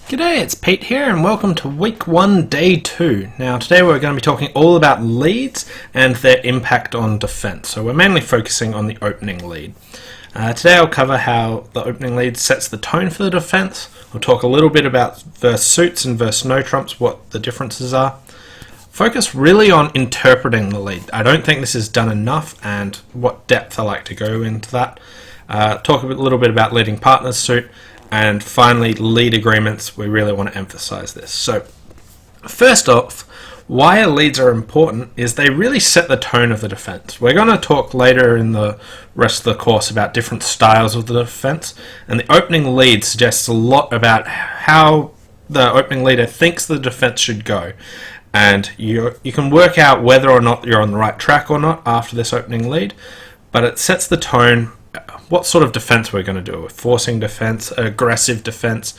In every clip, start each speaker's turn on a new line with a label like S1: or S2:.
S1: G'day, it's Pete here and welcome to week 1, day 2. Now today we're going to be talking all about leads and their impact on defense. So we're mainly focusing on the opening lead. Today I'll cover how the opening lead sets the tone for the defense. We'll talk a little bit about versus suits and versus no trumps, what the differences are. Focus really on interpreting the lead. I don't think this is done enough and what depth I like to go into that. Talk a little bit about leading partners suit. And finally, lead agreements, we really want to emphasize this. So, first off, why leads are important is they really set the tone of the defense. We're going to talk later in the rest of the course about different styles of the defense, and the opening lead suggests a lot about how the opening leader thinks the defense should go. And you can work out whether or not you're on the right track or not after this opening lead, but it sets the tone. What sort of defense we're going to do, forcing defense, aggressive defense,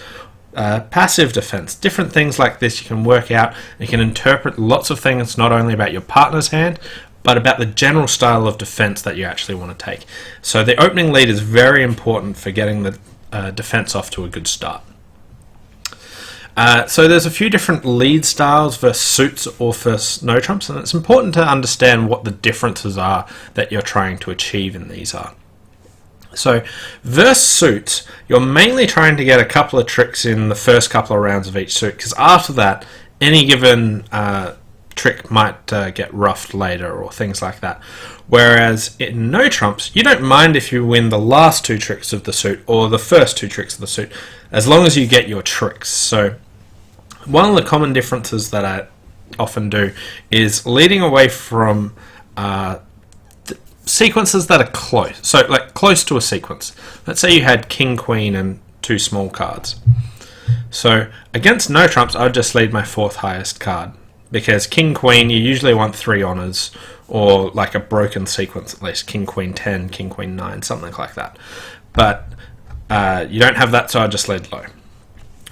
S1: passive defense, different things like this you can work out. You can interpret lots of things not only about your partner's hand but about the general style of defense that you actually want to take. So the opening lead is very important for getting the defense off to a good start. So there's a few different lead styles versus suits or versus no trumps, and it's important to understand what the differences are that you're trying to achieve in these are. So, versus suits, you're mainly trying to get a couple of tricks in the first couple of rounds of each suit, because after that, any given trick might get roughed later or things like that. Whereas in no trumps, you don't mind if you win the last two tricks of the suit or the first two tricks of the suit, as long as you get your tricks. So, one of the common differences that I often do is leading away from sequences that are close, so like close to a sequence. Let's say you had king, queen and two small cards. So against no trumps, I would just lead my fourth highest card, because king, queen, you usually want 3 honors, or like a broken sequence at least, king, queen 10, king, queen 9, something like that. But you don't have that, so I just lead low.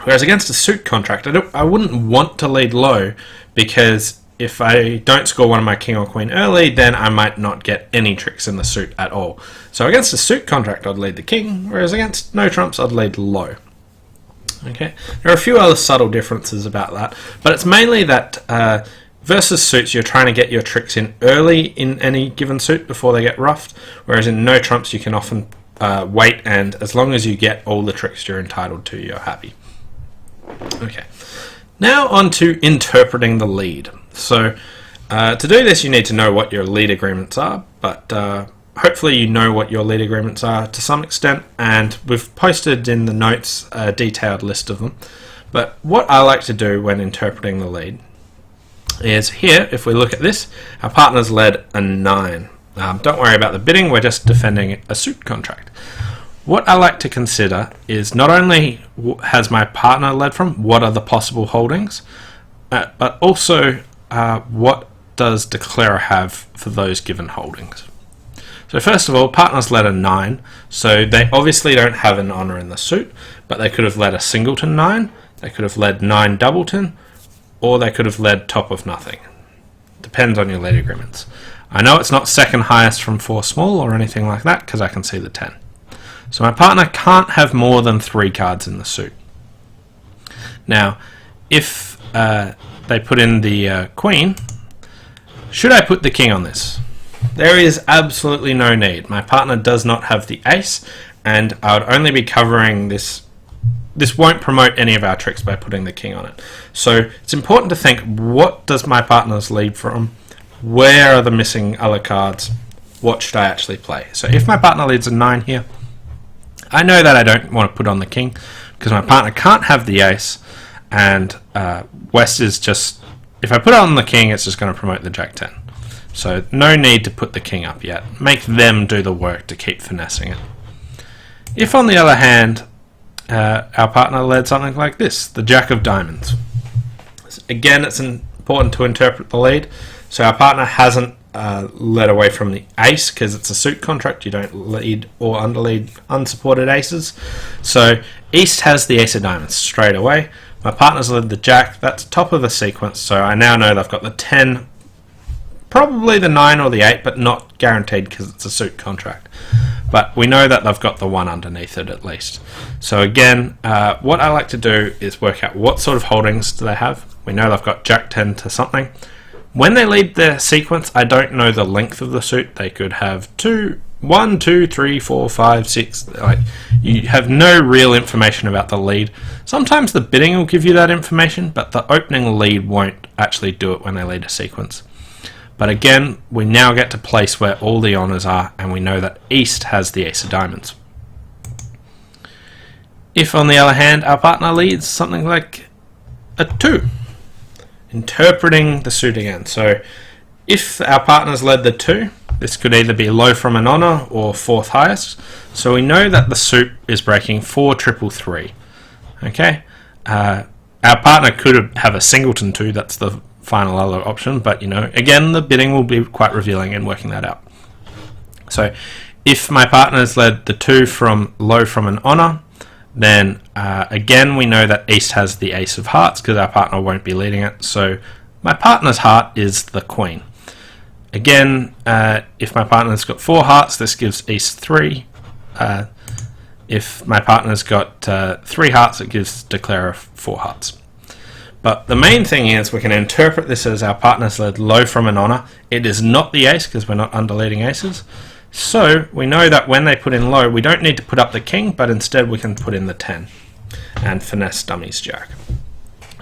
S1: Whereas against a suit contract, I wouldn't want to lead low, because if I don't score one of my king or queen early, then I might not get any tricks in the suit at all. So against a suit contract, I'd lead the king, whereas against no trumps, I'd lead low. Okay, there are a few other subtle differences about that, but it's mainly that versus suits, you're trying to get your tricks in early in any given suit before they get roughed, whereas in no trumps, you can often wait, and as long as you get all the tricks you're entitled to, you're happy. Okay, now on to interpreting the lead. So to do this, you need to know what your lead agreements are, but hopefully you know what your lead agreements are to some extent, and we've posted in the notes a detailed list of them. But what I like to do when interpreting the lead is here, if we look at this, our partner's led a 9. Don't worry about the bidding, we're just defending a suit contract. What I like to consider is not only has my partner led from, what are the possible holdings, but also what does declarer have for those given holdings. So first of all, partners led a 9, so they obviously don't have an honor in the suit, but they could have led a singleton 9, they could have led 9 doubleton, or they could have led top of nothing. Depends on your lead agreements. I know it's not second highest from 4 small or anything like that, because I can see the 10. So my partner can't have more than 3 cards in the suit. Now, if they put in the queen, should I put the king on this? There is absolutely no need. My partner does not have the ace, and I would only be covering this. This won't promote any of our tricks by putting the king on it. So it's important to think, what does my partner's lead from? Where are the missing other cards? What should I actually play? So if my partner leads a 9 here, I know that I don't want to put on the king, because my partner can't have the ace, and West is just, if I put it on the king, it's just going to promote the Jack 10. So no need to put the king up yet. Make them do the work to keep finessing it. If on the other hand, our partner led something like this, the Jack of diamonds. Again, it's important to interpret the lead. So our partner hasn't led away from the ace, because it's a suit contract. You don't lead or underlead unsupported aces. So East has the ace of diamonds straight away. My partner's led the Jack, that's top of the sequence, so I now know they've got the 10, probably the 9 or the 8, but not guaranteed because it's a suit contract. but we know that they've got the 1 underneath it at least. So again, what I like to do is work out what sort of holdings do they have. We know they've got Jack 10 to something. When they lead their sequence, I don't know the length of the suit. They could have 1, 2, 3, 4, 5, 6. Like, you have no real information about the lead. Sometimes the bidding will give you that information, but the opening lead won't actually do it when they lead a sequence. But again, we now get to place where all the honours are, and we know that East has the Ace of Diamonds. If, on the other hand, our partner leads something like a 2, interpreting the suit again. So if our partner's led the 2, this could either be low from an honour or 4th highest. So we know that the suit is breaking 4 triple 3. Okay, our partner could have a singleton 2. That's the final other option, but you know, again, the bidding will be quite revealing in working that out. So if my partner's led the 2 from low from an honour, then again we know that East has the Ace of Hearts because our partner won't be leading it. So my partner's heart is the Queen. Again, if my partner's got 4 hearts, this gives East 3. If my partner's got 3 hearts, it gives Declarer 4 hearts. But the main thing is we can interpret this as our partner's led low from an honour. It is not the ace because we're not underleading aces. So we know that when they put in low, we don't need to put up the king, but instead we can put in the 10 and finesse dummies Jack.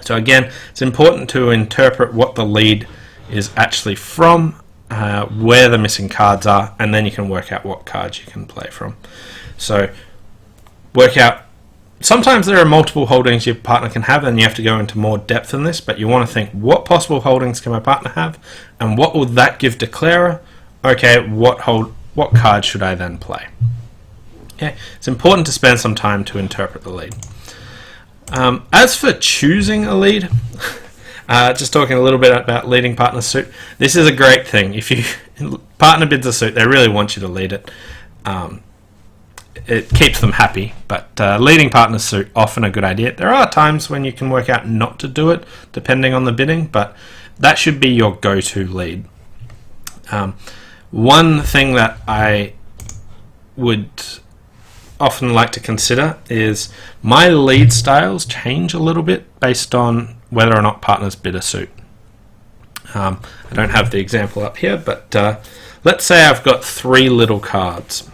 S1: So again, it's important to interpret what the lead is actually from, where the missing cards are, and then you can work out what cards you can play from. So work out. Sometimes there are multiple holdings your partner can have, and you have to go into more depth in this, but you want to think, what possible holdings can my partner have, and what will that give Declarer? Okay, what card should I then play? Okay, it's important to spend some time to interpret the lead. As for choosing a lead, just talking a little bit about leading partner suit, this is a great thing. If your partner bids a suit, they really want you to lead it. It keeps them happy, but leading partner suit, often a good idea. There are times when you can work out not to do it, depending on the bidding, but that should be your go-to lead. One thing that I would often like to consider is my lead styles change a little bit based on whether or not partners bid a suit. I don't have the example up here, but let's say I've got 3 little cards.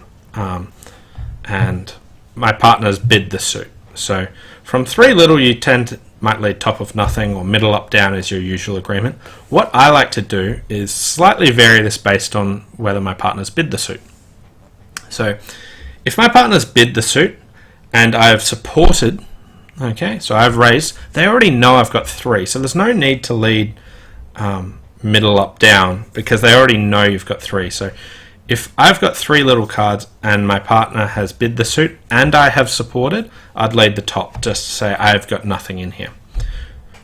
S1: And my partner's bid the suit. So from 3 little, you might lead top of nothing or middle up down is your usual agreement. What I like to do is slightly vary this based on whether my partner's bid the suit. So if my partner's bid the suit and I've supported, okay, so I've raised, they already know I've got 3, so there's no need to lead middle up down because they already know you've got 3. So if I've got 3 little cards and my partner has bid the suit and I have supported, I'd lead the top just to say I've got nothing in here.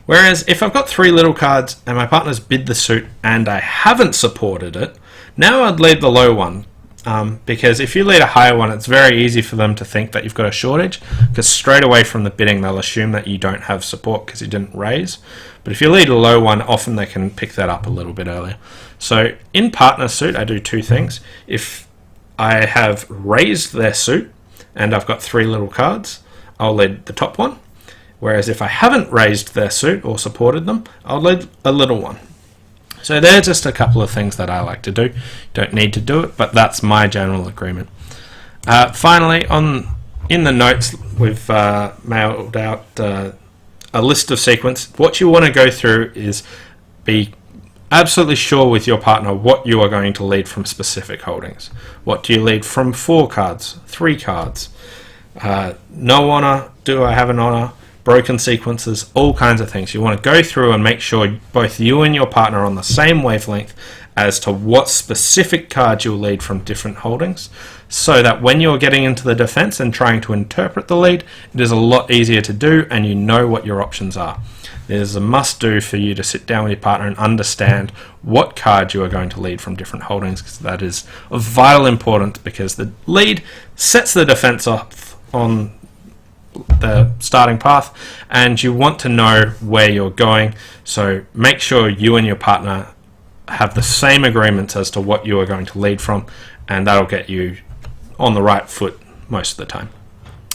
S1: Whereas if I've got 3 little cards and my partner's bid the suit and I haven't supported it, now I'd lead the low one. Because if you lead a higher one, it's very easy for them to think that you've got a shortage, because straight away from the bidding they'll assume that you don't have support because you didn't raise. But if you lead a low one, often they can pick that up a little bit earlier. So in partner suit, I do 2 things. If I have raised their suit and I've got 3 little cards, I'll lead the top one. Whereas if I haven't raised their suit or supported them, I'll lead a little one. So they're just a couple of things that I like to do. Don't need to do it, but that's my general agreement. Finally, in the notes, we've mailed out a list of sequence. What you want to go through is be absolutely sure with your partner what you are going to lead from specific holdings. What do you lead from 4 cards, 3 cards? No honor, do I have an honor? Broken sequences, all kinds of things. You want to go through and make sure both you and your partner are on the same wavelength as to what specific card you'll lead from different holdings, so that when you're getting into the defense and trying to interpret the lead, it is a lot easier to do and you know what your options are. It is a must-do for you to sit down with your partner and understand what card you are going to lead from different holdings, because that is of vital importance, because the lead sets the defense off on the starting path and you want to know where you're going. So make sure you and your partner have the same agreements as to what you are going to lead from, and that'll get you on the right foot most of the time.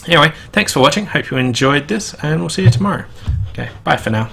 S1: Anyway, thanks for watching. Hope you enjoyed this, and we'll see you tomorrow. Okay, bye for now.